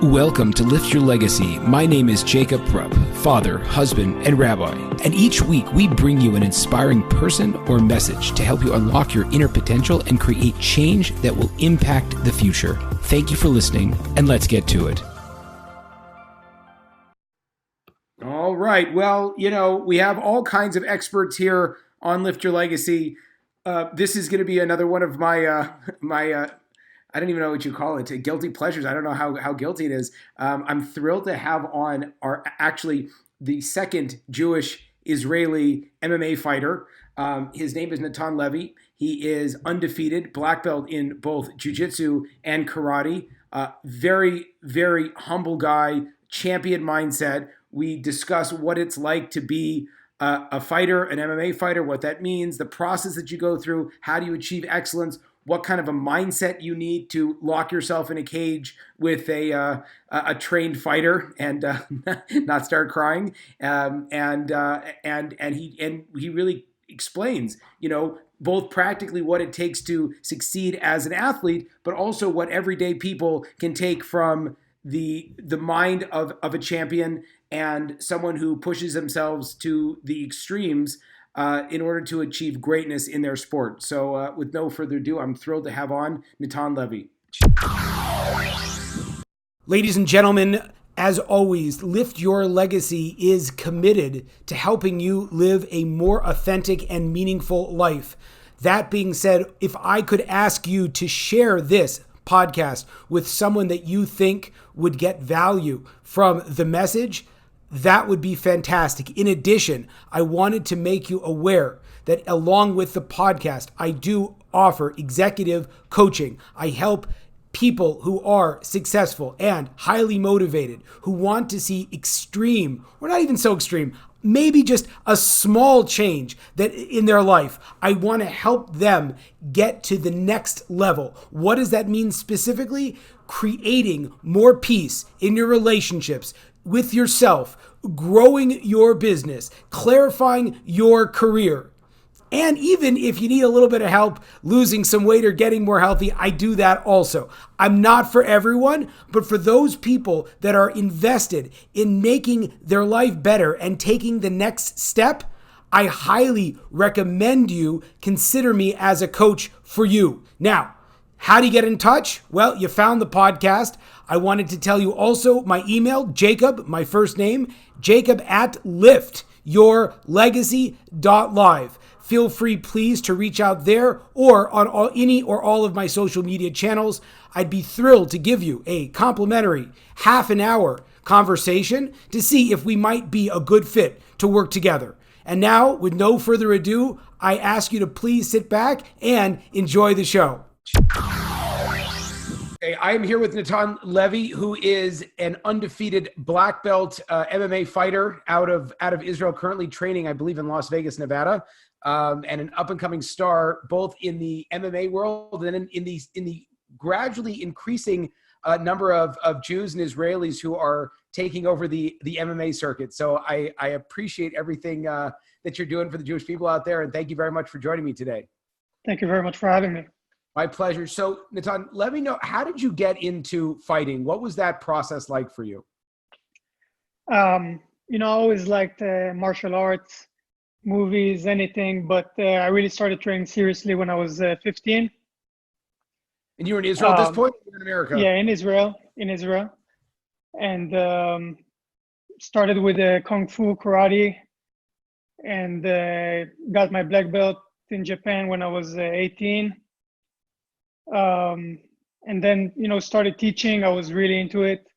Welcome to Lift Your Legacy. My name is Jacob Prupp, father, husband, and rabbi. And each week we bring you an inspiring person or message to help you unlock your inner potential and create change that will impact the future. Thank you for listening, and let's get to it. All right. Well, we have all kinds of experts here on Lift Your Legacy. This is going to be another one of my I don't even know what you call it, guilty pleasures. I don't know how guilty it is. I'm thrilled to have on the second Jewish Israeli MMA fighter. His name is Natan Levy. He is undefeated, black belt in both jiu-jitsu and karate. Very, very humble guy, champion mindset. We discuss what it's like to be a fighter, an MMA fighter, what that means, the process that you go through, how do you achieve excellence, what kind of a mindset you need to lock yourself in a cage with a trained fighter and not start crying. And he really explains, both practically what it takes to succeed as an athlete, but also what everyday people can take from the mind of a champion and someone who pushes themselves to the extremes in order to achieve greatness in their sport. So with no further ado, I'm thrilled to have on Natan Levy. Ladies and gentlemen, as always, Lift Your Legacy is committed to helping you live a more authentic and meaningful life. That being said, if I could ask you to share this podcast with someone that you think would get value from the message, that would be fantastic. In addition, I wanted to make you aware that along with the podcast, I do offer executive coaching. I help people who are successful and highly motivated, who want to see extreme, or not even so extreme, maybe just a small change that in their life. I want to help them get to the next level. What does that mean specifically? Creating more peace in your relationships, with yourself, growing your business, clarifying your career. And even if you need a little bit of help losing some weight or getting more healthy, I do that also. I'm not for everyone, but for those people that are invested in making their life better and taking the next step, I highly recommend you consider me as a coach for you. Now, how do you get in touch? Well, you found the podcast. I wanted to tell you also my email, Jacob, my first name, Jacob at liftyourlegacy.live. Feel free, please, to reach out there or on any or all of my social media channels. I'd be thrilled to give you a complimentary half an hour conversation to see if we might be a good fit to work together. And now, with no further ado, I ask you to please sit back and enjoy the show. I am here with Natan Levy, who is an undefeated black belt MMA fighter out of Israel, currently training, I believe, in Las Vegas, Nevada, and an up-and-coming star both in the MMA world and in the gradually increasing number of Jews and Israelis who are taking over the MMA circuit. So I appreciate everything that you're doing for the Jewish people out there, and thank you very much for joining me today. Thank you very much for having me. My pleasure. So, Natan, let me know, how did you get into fighting? What was that process like for you? I always liked martial arts, movies, anything, but I really started training seriously when I was 15. And you were in Israel at this point? You were in America? Yeah, in Israel. And started with Kung Fu, karate, and got my black belt in Japan when I was 18. And then, started teaching. I was really into it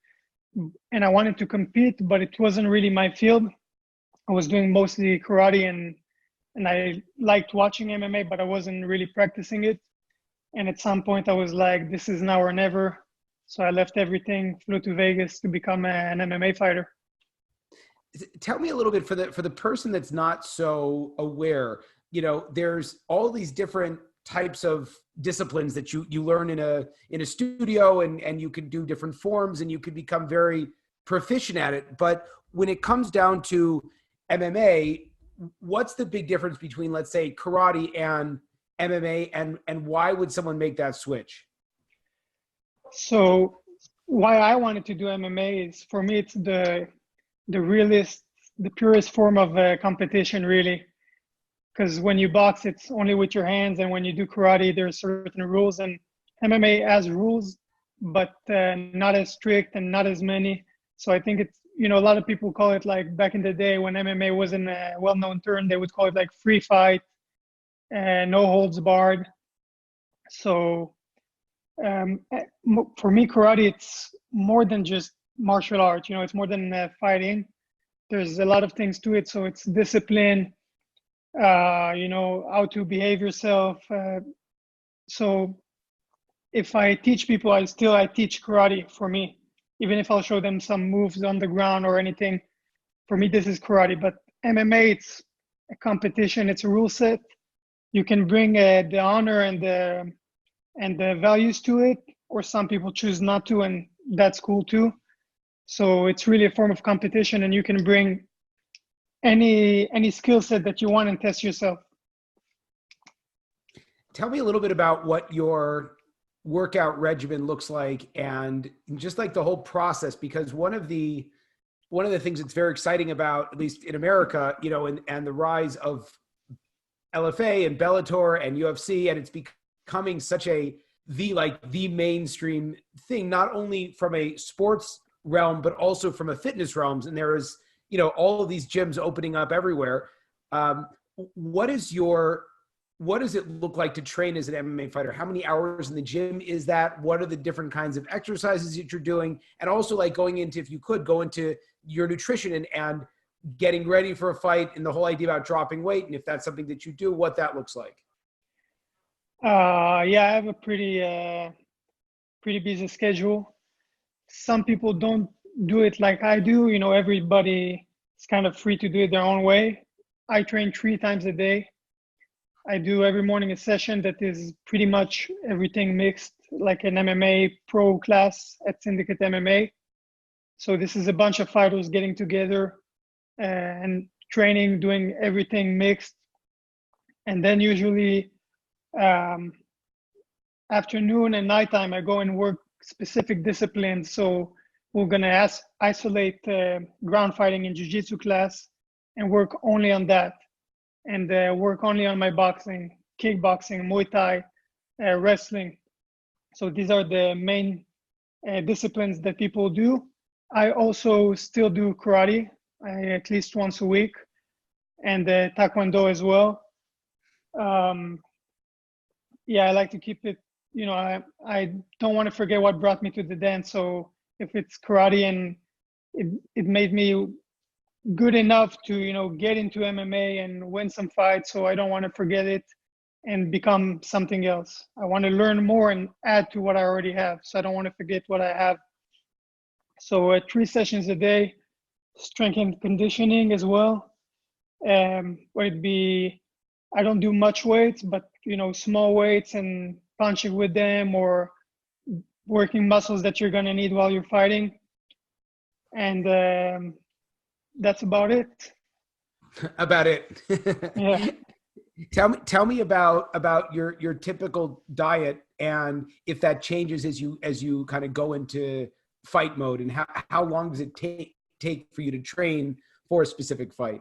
and I wanted to compete, but it wasn't really my field. I was doing mostly karate and I liked watching MMA, but I wasn't really practicing it. And at some point I was like, this is now or never. So I left everything, flew to Vegas to become an MMA fighter. Tell me a little bit for the person that's not so aware, there's all these different types of disciplines that you learn in a studio and you can do different forms and you can become very proficient at it. But when it comes down to MMA, what's the big difference between, let's say, karate and MMA, and why would someone make that switch? So why I wanted to do MMA is, for me, it's the realest, the purest form of competition, really. Because when you box, it's only with your hands, and when you do karate, there's certain rules, and MMA has rules, but not as strict and not as many. So I think it's, a lot of people call it, like back in the day when MMA wasn't a well-known term, they would call it like free fight, no holds barred. So for me, karate, it's more than just martial arts. It's more than fighting. There's a lot of things to it. So it's discipline, how to behave yourself. So if I teach people, I teach karate for me, even if I'll show them some moves on the ground or anything. For me, this is karate. But MMA, it's a competition. It's a rule set. You can bring the honor and the values to it, or some people choose not to, and that's cool too. So it's really a form of competition, and you can bring any skill set that you want and test yourself. Tell me a little bit about what your workout regimen looks like, and just like the whole process, because one of the things that's very exciting about, at least in America, and the rise of LFA and Bellator and UFC, and it's becoming such the mainstream thing, not only from a sports realm, but also from a fitness realms. And there is, all of these gyms opening up everywhere. What does it look like to train as an MMA fighter? How many hours in the gym is that? What are the different kinds of exercises that you're doing? And also, like, going into, if you could go into your nutrition and getting ready for a fight, and the whole idea about dropping weight, and if that's something that you do, what that looks like. I have a pretty busy schedule. Some people don't do it like I do. Everybody is kind of free to do it their own way. I train 3 times a day. I do every morning a session that is pretty much everything mixed, like an MMA pro class at Syndicate MMA. So this is a bunch of fighters getting together and training, doing everything mixed. And then usually afternoon and nighttime, I go and work specific disciplines. So we're gonna isolate ground fighting and jiu-jitsu class and work only on that, and work only on my boxing, kickboxing, Muay Thai, wrestling. So these are the main disciplines that people do. I also still do karate at least once a week, and Taekwondo as well. I like to keep it, I don't want to forget what brought me to the dance. So if it's karate and it made me good enough to, get into MMA and win some fights, so I don't want to forget it and become something else. I want to learn more and add to what I already have. So I don't want to forget what I have. So 3 sessions a day, strength and conditioning as well. Where it'd be, I don't do much weights, but small weights and punching with them, or working muscles that you're gonna need while you're fighting. And that's about it. About it. Yeah. Tell me about your typical diet, and if that changes as you kind of go into fight mode, and how long does it take for you to train for a specific fight?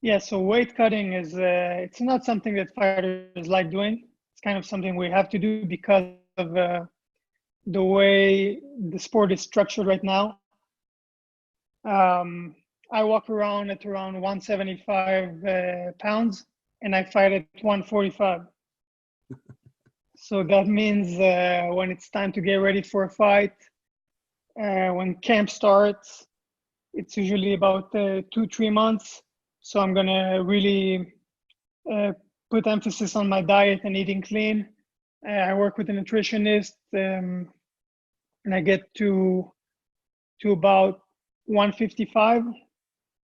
Yeah, so weight cutting is it's not something that fighters like doing. It's kind of something we have to do because of the way the sport is structured right now. I walk around at around 175 pounds, and I fight at 145. So that means when it's time to get ready for a fight, when camp starts, it's usually about 2-3 months. So I'm gonna really put emphasis on my diet and eating clean. I work with a nutritionist, and I get to about 155,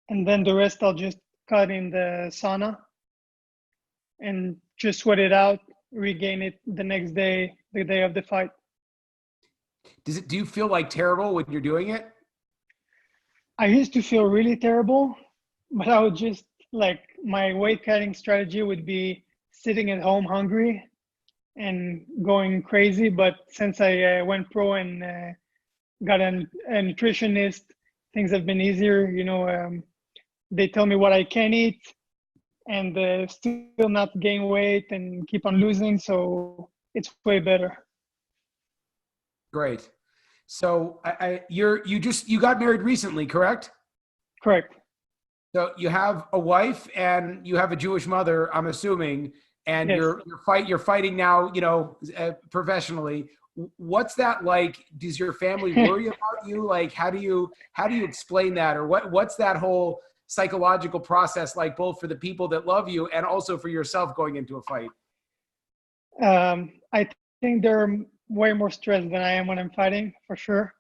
and then the rest I'll just cut in the sauna and just sweat it out, regain it the next day, the day of the fight. Do you feel like terrible when you're doing it? I used to feel really terrible, but I would just, like, my weight cutting strategy would be sitting at home hungry and going crazy. But since I went pro and got a nutritionist. Things have been easier. They tell me what I can eat and still not gain weight and keep on losing. So it's way better. Great. So you got married recently, correct? Correct. So you have a wife and you have a Jewish mother, I'm assuming, and Yes. you're fighting now, professionally. What's that like? Does your family worry about you? Like, how do you explain that, or what's that whole psychological process like, both for the people that love you and also for yourself going into a fight? I think they're way more stressed than I am when I'm fighting, for sure.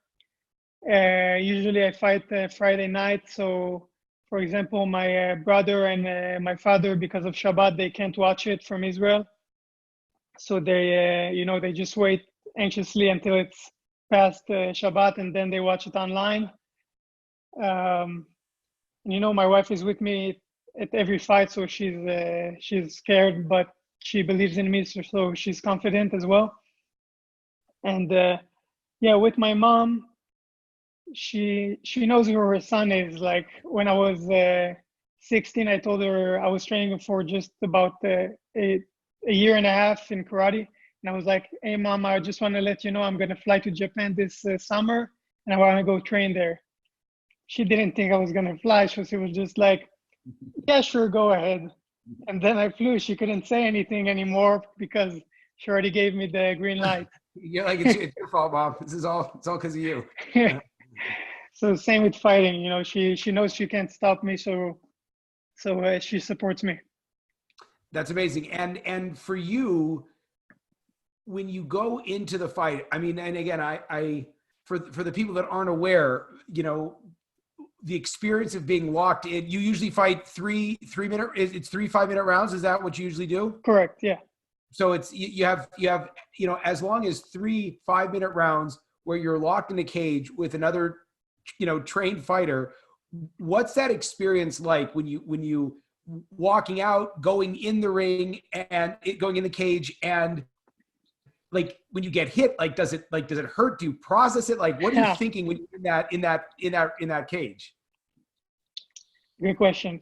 Usually I fight Friday night. So, for example, my brother and my father, because of Shabbat, they can't watch it from Israel. So they just wait anxiously until it's past Shabbat, and then they watch it online. My wife is with me at every fight, so she's scared, but she believes in me, so she's confident as well. And with my mom, she knows who her son is. Like when I was 16, I told her I was training for just about a year and a half in karate. And I was like, hey, mom, I just want to let you know I'm going to fly to Japan this summer and I want to go train there. She didn't think I was going to fly. So she was just like, yeah, sure, go ahead. And then I flew. She couldn't say anything anymore because she already gave me the green light. You're like, it's your fault, Mom. It's all because of you. So same with fighting. She knows she can't stop me. So she supports me. That's amazing. And for you, when you go into the fight, I mean, and again, I for the people that aren't aware, the experience of being locked in, you usually fight 3-minute, it's 3 5-minute rounds. Is that what you usually do? Correct. Yeah. So it's, you have, as long as 3 5-minute rounds where you're locked in a cage with another, trained fighter. What's that experience like when you walking out, going in the ring and going in the cage, and like when you get hit, like does it hurt? Do you process it? Like, what are you thinking when you're in that cage? Good question.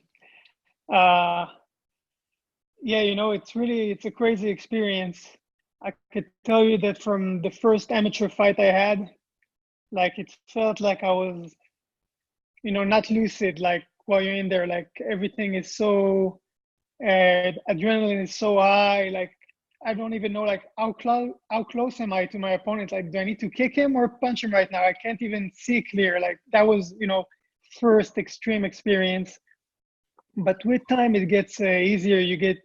It's a crazy experience. I could tell you that from the first amateur fight I had, like it felt like I was, not lucid, like while you're in there, like everything is so, adrenaline is so high, like I don't even know like how close am I to my opponent? Like, do I need to kick him or punch him right now? I can't even see clear. Like that was, first extreme experience. But with time, it gets easier. You get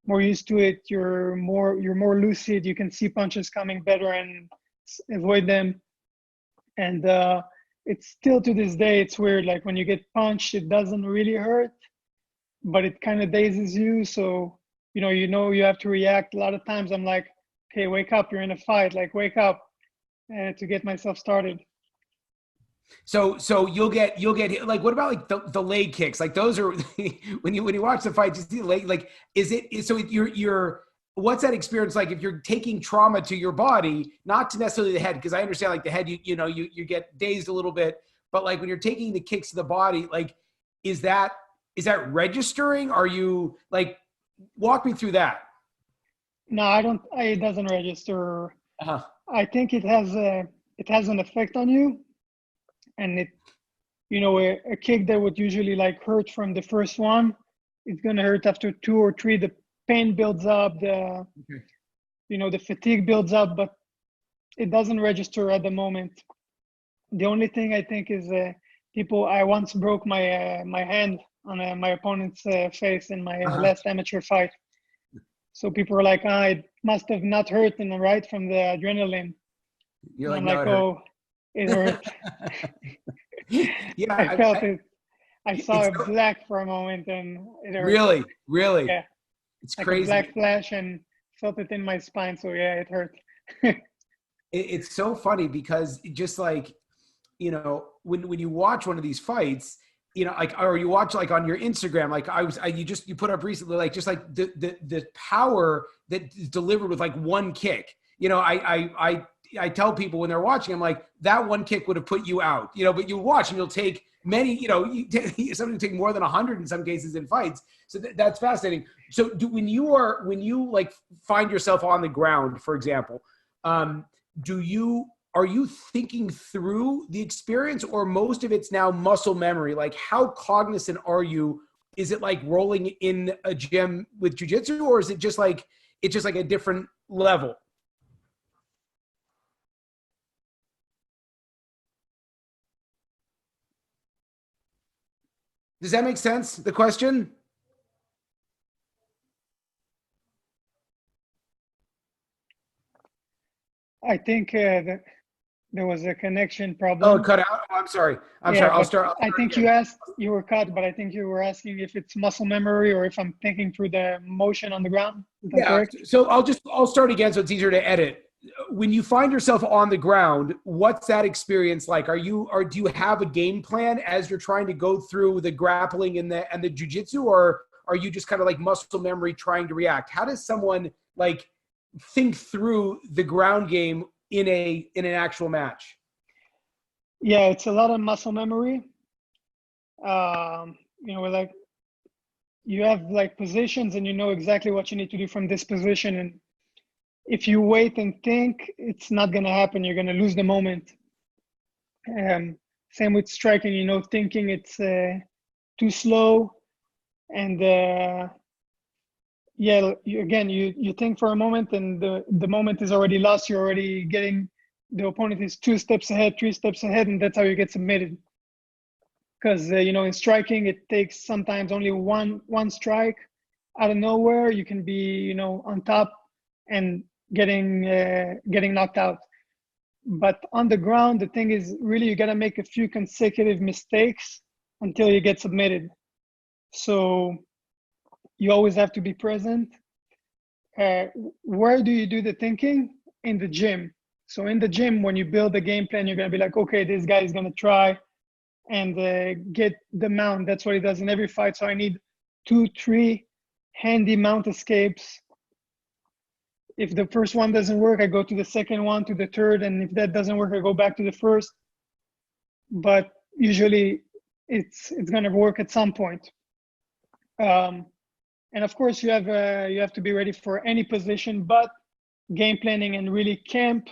more used to it. You're more lucid. You can see punches coming better and avoid them. And it's still to this day, it's weird. Like when you get punched, it doesn't really hurt, but it kind of dazes you. So you have to react. A lot of times I'm like, okay, wake up, you're in a fight, like wake up, to get myself started. So you'll get like, what about like the leg kicks? Like those are when you watch the fight, you see the leg, like, you're what's that experience like if you're taking trauma to your body, not to necessarily the head, because I understand like the head, you get dazed a little bit, but like when you're taking the kicks to the body, like, is that registering? Are you like, walk me through that? No, it doesn't register. Uh-huh. I think it has an effect on you, and a kick that would usually like hurt from the first one, it's gonna hurt after 2 or 3. The pain builds up, the fatigue builds up, but it doesn't register at the moment. The only thing I think is I once broke my my hand on my opponent's face in my last amateur fight. So people are like, it must have not hurt, right, from the adrenaline. You're like, I'm no, like, oh, it hurt. Yeah, I felt it. I saw it black for a moment, and it hurt. Really. Yeah, It's like crazy. a black flash, and felt it in my spine. So yeah, it hurt. It's so funny because just like, when you watch one of these fights, like, or you watch like on your Instagram, like you put up recently, like just like the power that is delivered with like one kick. I I tell people when they're watching, I'm like, that one kick would have put you out, but you watch and you'll take many, somebody will take more than 100 in some cases in fights. So that's fascinating. So when you like find yourself on the ground, for example, are you thinking through the experience, or most of it's now muscle memory? Like, how cognizant are you? Is it like rolling in a gym with jiu-jitsu, or is it just like a different level? Does that make sense, the question? I think that there was a connection Oh, it problem. cut out? Oh, I'm sorry. Yeah, I'll but start I think again. you were cut, but I think you were asking if it's muscle memory or if I'm thinking through the motion on the ground. Is that Yeah. correct? So I'll start again so it's easier to edit. When you find yourself on the ground, what's that experience like? Do you have a game plan as you're trying to go through the grappling and the jiu-jitsu, or are you just kind of like muscle memory trying to react? How does someone like think through the ground game in an actual match? Yeah, it's a lot of muscle memory. Like you have like positions and you know exactly what you need to do from this position. And if you wait and think, it's not going to happen. You're going to lose the moment. Um, Same with striking, thinking it's too slow. And you think for a moment and the moment is already lost. You're already getting, the opponent is 2 steps ahead, 3 steps ahead, and that's how you get submitted. Because in striking it takes sometimes only one strike out of nowhere. You can be on top and getting knocked out. But on the ground, the thing is really you got to make a few consecutive mistakes until you get submitted. So you always have to be present. Where do you do the thinking? In the gym. So in the gym, when you build a game plan, you're going to be like, okay, this guy is going to try and get the mount. That's what he does in every fight. So I need 2, 3 handy mount escapes. If the first one doesn't work, I go to the second one, to the third, and if that doesn't work, I go back to the first. But usually it's going to work at some point. And of course, you have to be ready for any position, but game planning and really camp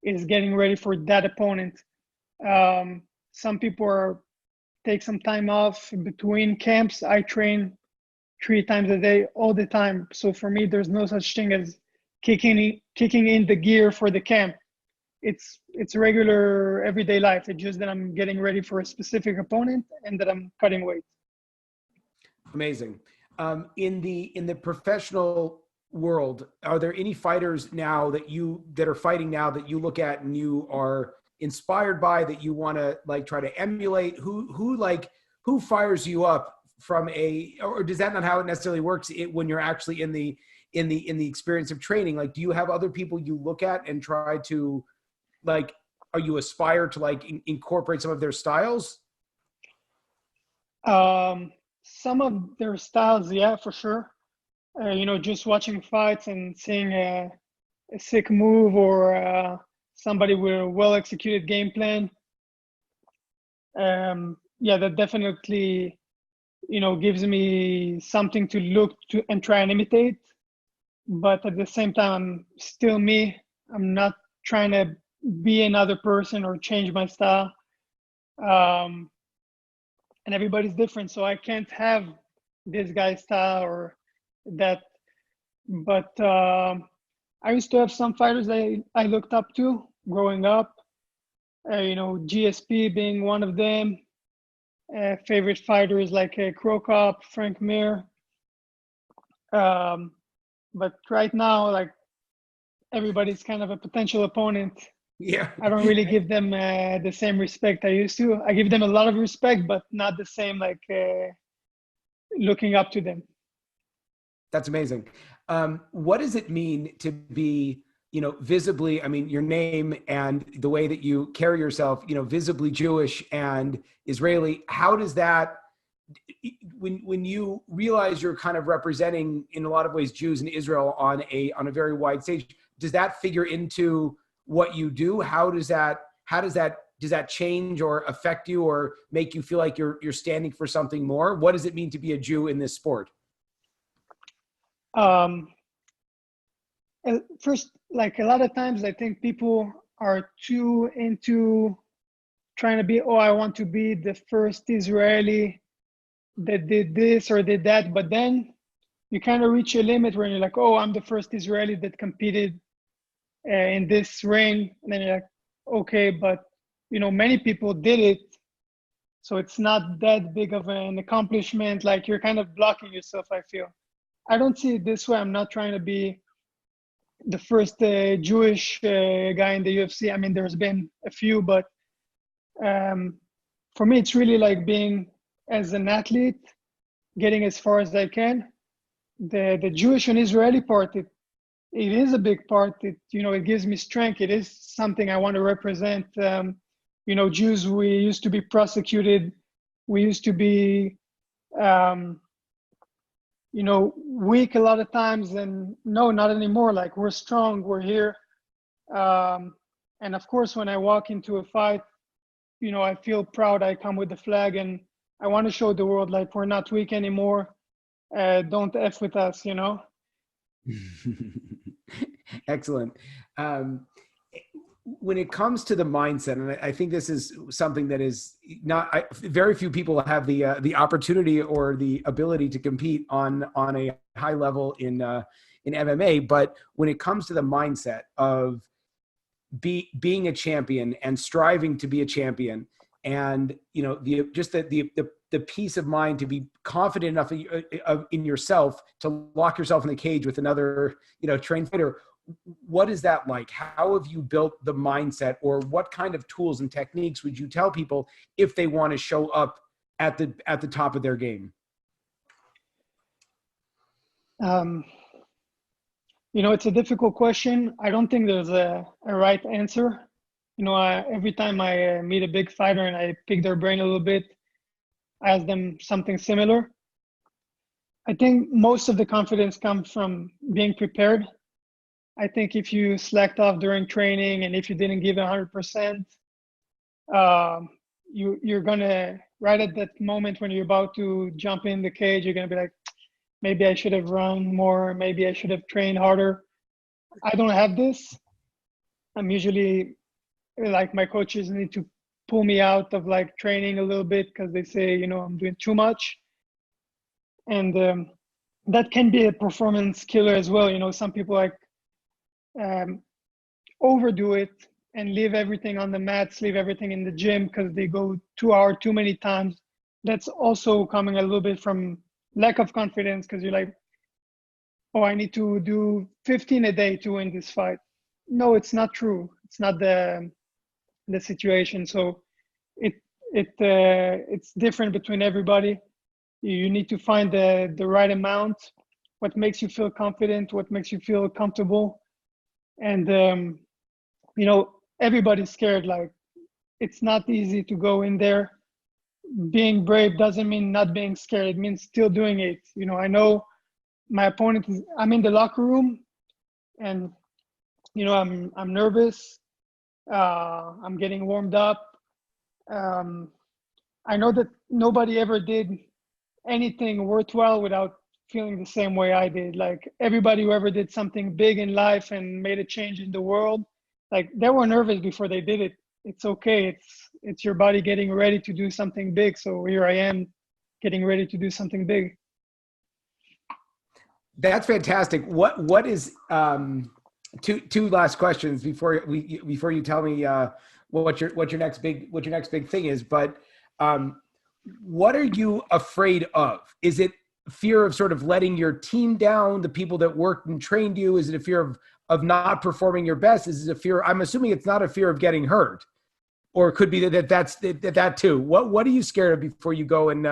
is getting ready for that opponent. Some people take some time off between camps. I train 3 times a day, all the time. So for me, there's no such thing as kicking in the gear for the camp. It's regular everyday life. It's just that I'm getting ready for a specific opponent and that I'm cutting weight. Amazing. In the professional world, are there any fighters now that are fighting now that you look at and you are inspired by, that you want to like try to emulate? Who fires you up from or does that not how it necessarily works when you're actually in the experience of training? Like, do you have other people you look at and try to like, are you aspire to like incorporate some of their styles? Some of their styles, yeah, for sure. Just watching fights and seeing a sick move or somebody with a well-executed game plan. Yeah, that definitely, gives me something to look to and try and imitate. But at the same time, I'm still me. I'm not trying to be another person or change my style. And everybody's different, so I can't have this guy's style or that. But I used to have some fighters I looked up to growing up. GSP being one of them. Favorite fighters like Crow Cop, Frank Mir. But right now, like, everybody's kind of a potential opponent. Yeah. I don't really give them the same respect I used to. I give them a lot of respect, but not the same like looking up to them. That's amazing. What does it mean to be, visibly, I mean, your name and the way that you carry yourself, visibly Jewish and Israeli? How does that, when you realize you're kind of representing in a lot of ways Jews in Israel on a very wide stage, does that figure into what you do? Does that change or affect you or make you feel like you're standing for something more? What does it mean to be a Jew in this sport? First, like a lot of times, I think people are too into trying to be, oh, I want to be the first Israeli that did this or did that. But then you kind of reach a limit where you're like, oh, I'm the first Israeli that competed in this ring. And then you're like, okay, but many people did it. So it's not that big of an accomplishment. Like you're kind of blocking yourself, I feel. I don't see it this way. I'm not trying to be the first Jewish guy in the UFC. I mean, there's been a few, but for me, it's really like being as an athlete, getting as far as I can. The Jewish and Israeli part, it is a big part. It gives me strength. It is something I want to represent. Jews, we used to be prosecuted. We used to be, weak a lot of times, and no, not anymore. Like we're strong, we're here. And of course, when I walk into a fight, I feel proud. I come with the flag and I want to show the world like we're not weak anymore. Don't F with us, Excellent. When it comes to the mindset, and I think this is something that is very few people have the opportunity or the ability to compete on a high level in MMA. But when it comes to the mindset of being a champion and striving to be a champion, and the peace of mind to be confident enough in yourself to lock yourself in the cage with another trained fighter. What is that like? How have you built the mindset, or what kind of tools and techniques would you tell people if they want to show up at the top of their game? It's a difficult question. I don't think there's a right answer. Every time I meet a big fighter and I pick their brain a little bit, I ask them something similar. I think most of the confidence comes from being prepared. I think if you slacked off during training and if you didn't give 100%, you're gonna, right at that moment when you're about to jump in the cage, you're gonna be like, maybe I should have run more, maybe I should have trained harder. I don't have this. I'm usually like, my coaches need to pull me out of like training a little bit because they say, I'm doing too much. And that can be a performance killer as well. Some people like overdo it and leave everything on the mats, leave everything in the gym because they go 2 hours too many times. That's also coming a little bit from lack of confidence, because you're like, oh, I need to do 15 a day to win this fight. No, it's not true. It's not the situation. So it's different between everybody. You need to find the right amount, what makes you feel confident, what makes you feel comfortable. And everybody's scared. Like, it's not easy to go in there. Being brave doesn't mean not being scared. It means still doing it. I know my opponent is, I'm in the locker room and I'm nervous. I'm getting warmed up. I know that nobody ever did anything worthwhile without feeling the same way I did. Like, everybody who ever did something big in life and made a change in the world, like, they were nervous before they did it. It's okay. It's your body getting ready to do something big. So here I am getting ready to do something big. That's fantastic. What is two last questions before you tell me what your next big thing is. But what are you afraid of? Is it fear of sort of letting your team down, the people that worked and trained you? Is it a fear of not performing your best? Is it a fear? I'm assuming it's not a fear of getting hurt, or it could be that's that too. What are you scared of before you go and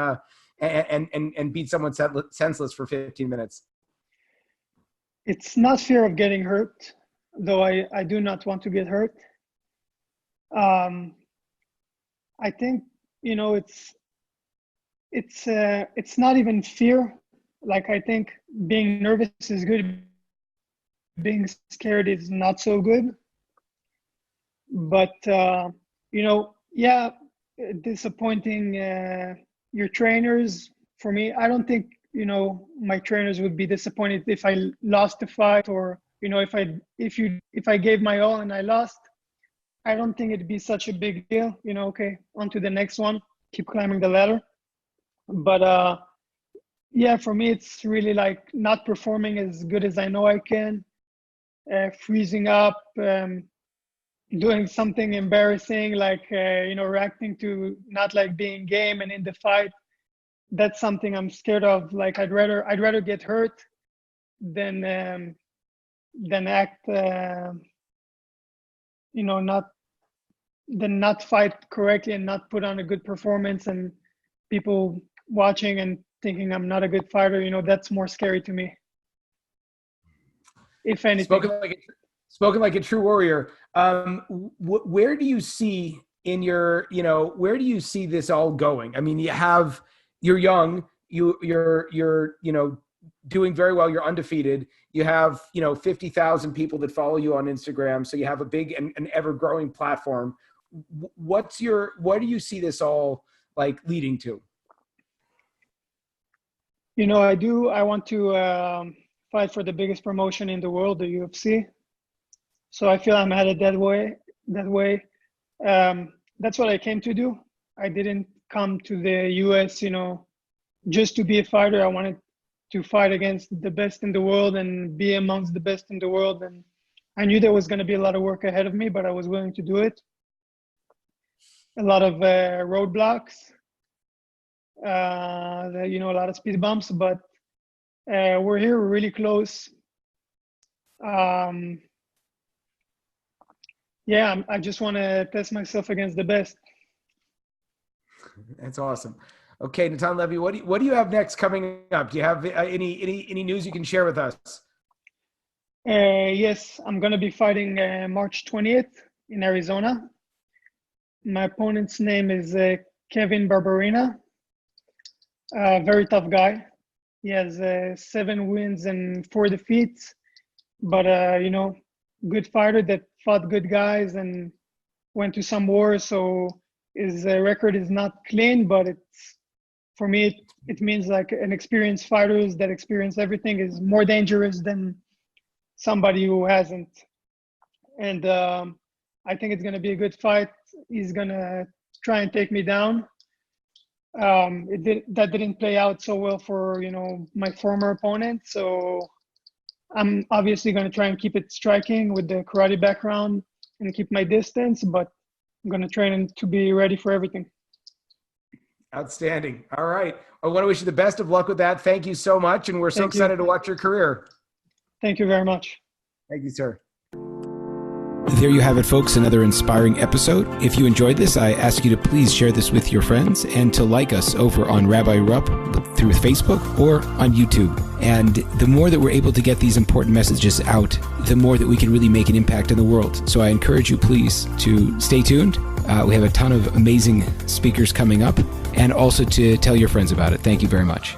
beat someone senseless for 15 minutes? It's not fear of getting hurt, though I do not want to get hurt. I think, it's not even fear. Like, I think being nervous is good. Being scared is not so good. But yeah, disappointing your trainers. For me, I don't think my trainers would be disappointed if I lost the fight, or if I gave my all and I lost. I don't think it'd be such a big deal. Okay, on to the next one, keep climbing the ladder. But yeah, for me, it's really like not performing as good as I know I can, freezing up, doing something embarrassing, like reacting to not like being game and in the fight. That's something I'm scared of. Like I'd rather get hurt than act not not fight correctly and not put on a good performance, and people watching and thinking I'm not a good fighter. That's more scary to me, if anything. Spoken like a true warrior. Where do you see where do you see this all going? I mean, you're young, you're doing very well. You're undefeated. You have 50,000 people that follow you on Instagram. So you have a big and ever growing platform. What do you see this all like leading to? I want to fight for the biggest promotion in the world, the UFC. So I feel I'm headed that way. That's what I came to do. I didn't come to the US, just to be a fighter. I wanted to fight against the best in the world and be amongst the best in the world. And I knew there was going to be a lot of work ahead of me, but I was willing to do it. A lot of roadblocks, a lot of speed bumps, but we're here, we're really close. Yeah, I just want to test myself against the best. That's awesome. Okay, Natan Levy, what do you have next coming up? Do you have any news you can share with us? Yes, I'm going to be fighting March 20th in Arizona. My opponent's name is Kevin Barberina. Very tough guy. He has 7 wins and 4 defeats, but good fighter that fought good guys and went to some wars. So his record is not clean, but for me, it means like an experienced fighter that experience everything is more dangerous than somebody who hasn't. And I think it's going to be a good fight. He's going to try and take me down. That didn't play out so well for, my former opponent. So I'm obviously going to try and keep it striking with the karate background and keep my distance, but I'm going to train to be ready for everything. Outstanding. All right. I want to wish you the best of luck with that. Thank you so much. And we're so excited to watch your career. Thank you very much. Thank you, sir. There you have it, folks, another inspiring episode. If you enjoyed this, I ask you to please share this with your friends and to like us over on Rabbi Rupp through Facebook or on YouTube. And the more that we're able to get these important messages out, the more that we can really make an impact in the world. So I encourage you, please, to stay tuned. We have a ton of amazing speakers coming up, and also to tell your friends about it. Thank you very much.